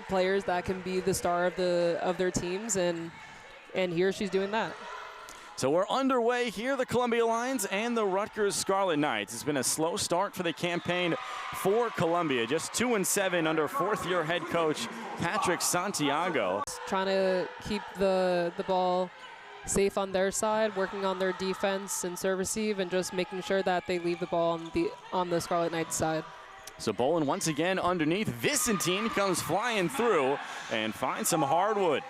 players that can be the star of their teams, and here she's doing that. So we're underway here, the Columbia Lions and the Rutgers Scarlet Knights. It's been a slow start for the campaign for Columbia. Just 2-7 under fourth-year head coach Patrick Santiago. Trying to keep the ball safe on their side, working on their defense and serve receive, and just making sure that they leave the ball on the Scarlet Knights side. So Bolin once again underneath. Vicentine comes flying through and finds some hardwood.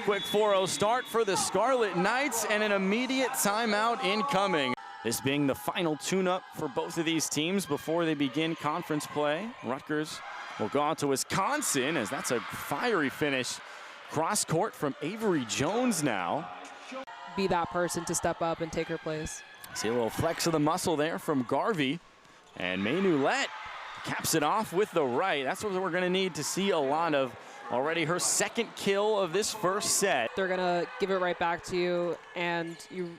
Quick 4-0 start for the Scarlet Knights and an immediate timeout incoming. This being the final tune-up for both of these teams before they begin conference play. Rutgers will go out to Wisconsin as that's a fiery finish. Cross court from Avery Jones now. Be that person to step up and take her place. See a little flex of the muscle there from Garvey. And Maynoulet caps it off with the right. That's what we're going to need to see a lot of. Already her second kill of this first set. They're going to give it right back to you, and you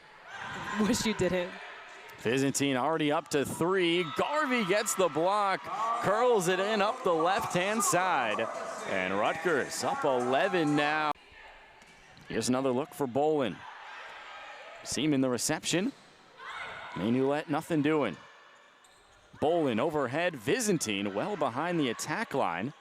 wish you didn't. Vicentine already up to 3. Garvey gets the block, curls it in up the left-hand side. And Rutgers up 11 now. Here's another look for Bolin. Seaman the reception. Maynoulet, nothing doing. Bolin overhead, Vicentine well behind the attack line.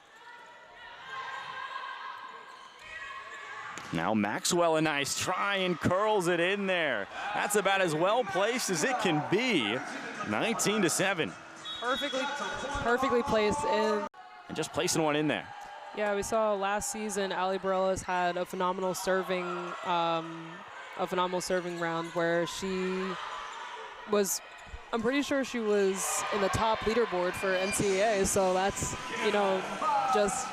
Now Maxwell, a nice try, and curls it in there. That's about as well placed as it can be. 19-7. Perfectly placed in. And just placing one in there. Yeah, we saw last season Ali Bareilles had a phenomenal serving round where she was, I'm pretty sure she was in the top leaderboard for NCAA, so that's, you know, just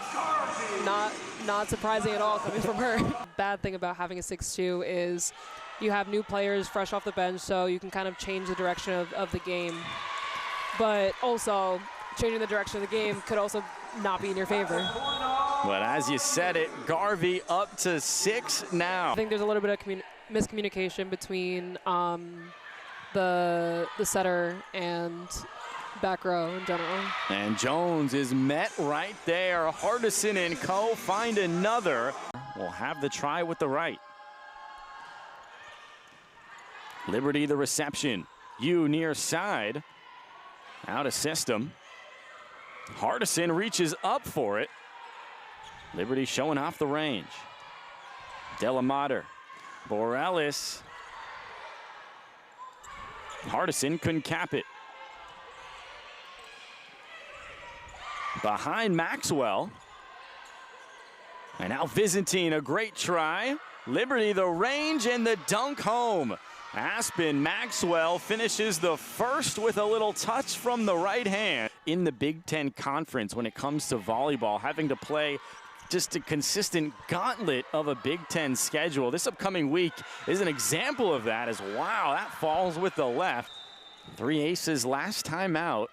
not surprising at all coming from her. Bad thing about having a 6-2 is you have new players fresh off the bench, so you can kind of change the direction of the game. But also, changing the direction of the game could also not be in your favor. But as you said it, Garvey up to 6 now. I think there's a little bit of miscommunication between the setter and back row in general. And Jones is met right there. Hardison and co find another. Will have the try with the right. Liberty the reception. You near side. Out of system. Hardison reaches up for it. Liberty showing off the range. Delamater. Bareilles. Hardison couldn't cap it. Behind Maxwell. And now Vicentine, a great try. Liberty the range and the dunk home. Aspen Maxwell finishes the first with a little touch from the right hand. In the Big Ten Conference when it comes to volleyball, having to play just a consistent gauntlet of a Big Ten schedule. This upcoming week is an example of that as, wow, that falls with the left. 3 aces last time out.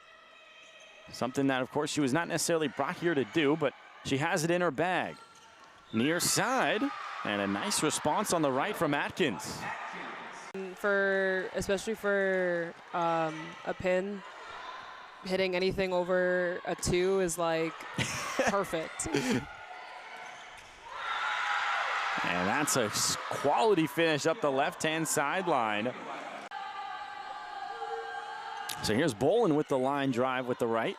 Something that, of course, she was not necessarily brought here to do, but she has it in her bag. Near side, and a nice response on the right from Atkins. Especially for a pin, hitting anything over a 2 is like perfect. And that's a quality finish up the left-hand sideline. So here's Bolin with the line drive with the right.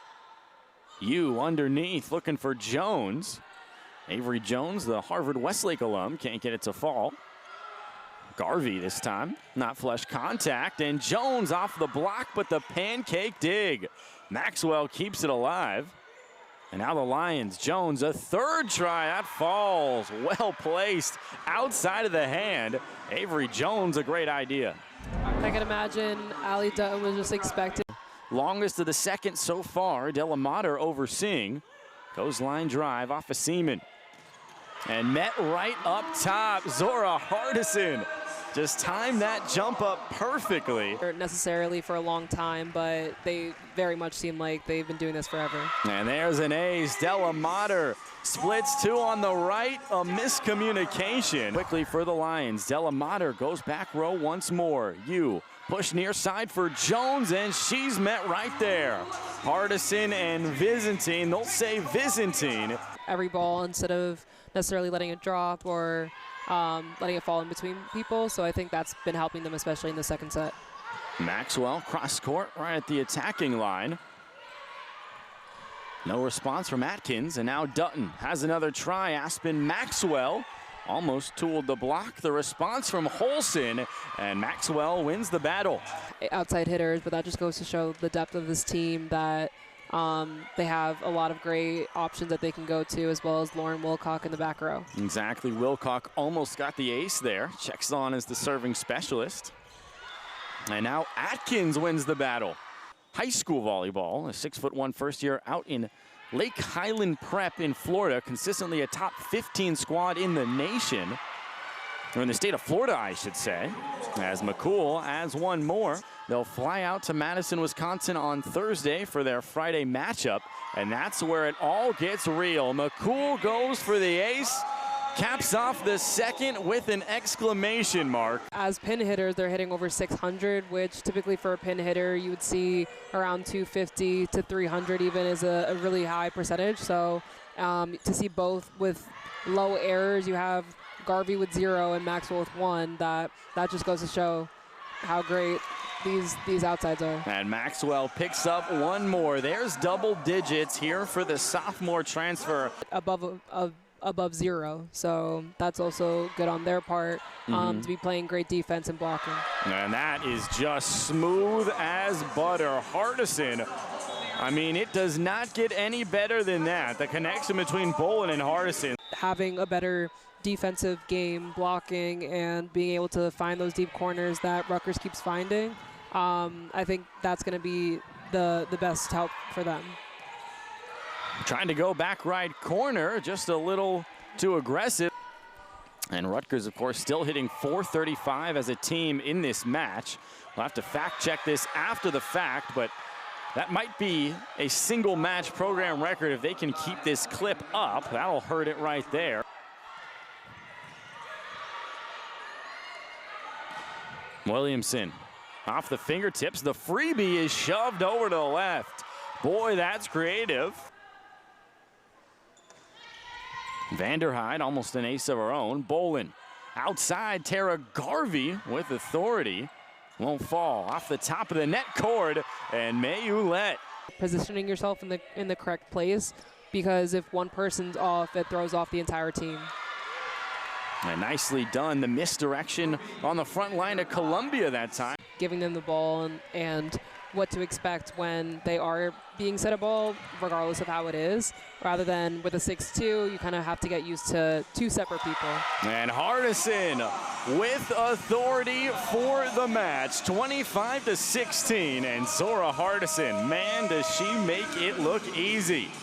You underneath looking for Jones. Avery Jones, the Harvard Westlake alum, can't get it to fall. Garvey this time, not flush contact, and Jones off the block, but the pancake dig. Maxwell keeps it alive. And now the Lions, Jones, a third try, that falls. Well placed, outside of the hand. Avery Jones, a great idea. I can imagine Ali Dutton was just expecting. Longest of the second so far, Delamater overseeing. Goes line drive off of Seaman. And met right up top, Zora Hardison. Just timed that jump up perfectly. Necessarily for a long time, but they very much seem like they've been doing this forever. And there's an ace. Delamater splits 2 on the right, a miscommunication. Quickly for the Lions, Delamater goes back row once more. You push near side for Jones, and she's met right there. Hardison and Vicentine, they'll say Vicentine. every ball instead of necessarily letting it drop or letting it fall in between people. So I think that's been helping them, especially in the second set. Maxwell cross court right at the attacking line. No response from Atkins, and now Dutton has another try. Aspen Maxwell almost tooled the block. The response from Holson, and Maxwell wins the battle. Outside hitters, but that just goes to show the depth of this team, that they have a lot of great options that they can go to, as well as Lauren Wilcock in the back row. Exactly. Wilcock almost got the ace there. Checks on as the serving specialist. And now Atkins wins the battle. High school volleyball, a 6'1" first year out in Lake Highland Prep in Florida, consistently a top 15 squad in the nation, or in the state of Florida, I should say, as McCool adds one more. They'll fly out to Madison, Wisconsin on Thursday for their Friday matchup, and that's where it all gets real. McCool goes for the ace, caps off the second with an exclamation mark. As pin hitters, they're hitting over 600, which typically for a pin hitter, you would see around 250 to 300 even is a really high percentage. So to see both with low errors, you have Garvey with 0 and Maxwell with 1, that just goes to show how great these outsides are. And Maxwell picks up one more. There's double digits here for the sophomore transfer. Above 0, so that's also good on their part to be playing great defense and blocking. And that is just smooth as butter. Hardison, I mean, it does not get any better than that. The connection between Bolin and Hardison. Having a better defensive game, blocking, and being able to find those deep corners that Rutgers keeps finding, I think that's going to be the best help for them. Trying to go back right corner, just a little too aggressive. And Rutgers, of course, still hitting .435 as a team in this match. We'll have to fact check this after the fact, but that might be a single match program record if they can keep this clip up. That'll hurt it right there. Williamson off the fingertips. The freebie is shoved over to the left. Boy, that's creative. Vanderhyde, almost an ace of her own. Bolin outside. Tara Garvey with authority. Won't fall. Off the top of the net cord, and Mayoulet. Positioning yourself in the correct place, because if one person's off, it throws off the entire team. And nicely done. The misdirection on the front line of Columbia that time. Giving them the ball and what to expect when they are being set a ball, regardless of how it is, rather than with a 6-2, you kind of have to get used to 2 separate people. And Hardison with authority for the match, 25-16, and Zora Hardison, man, does she make it look easy.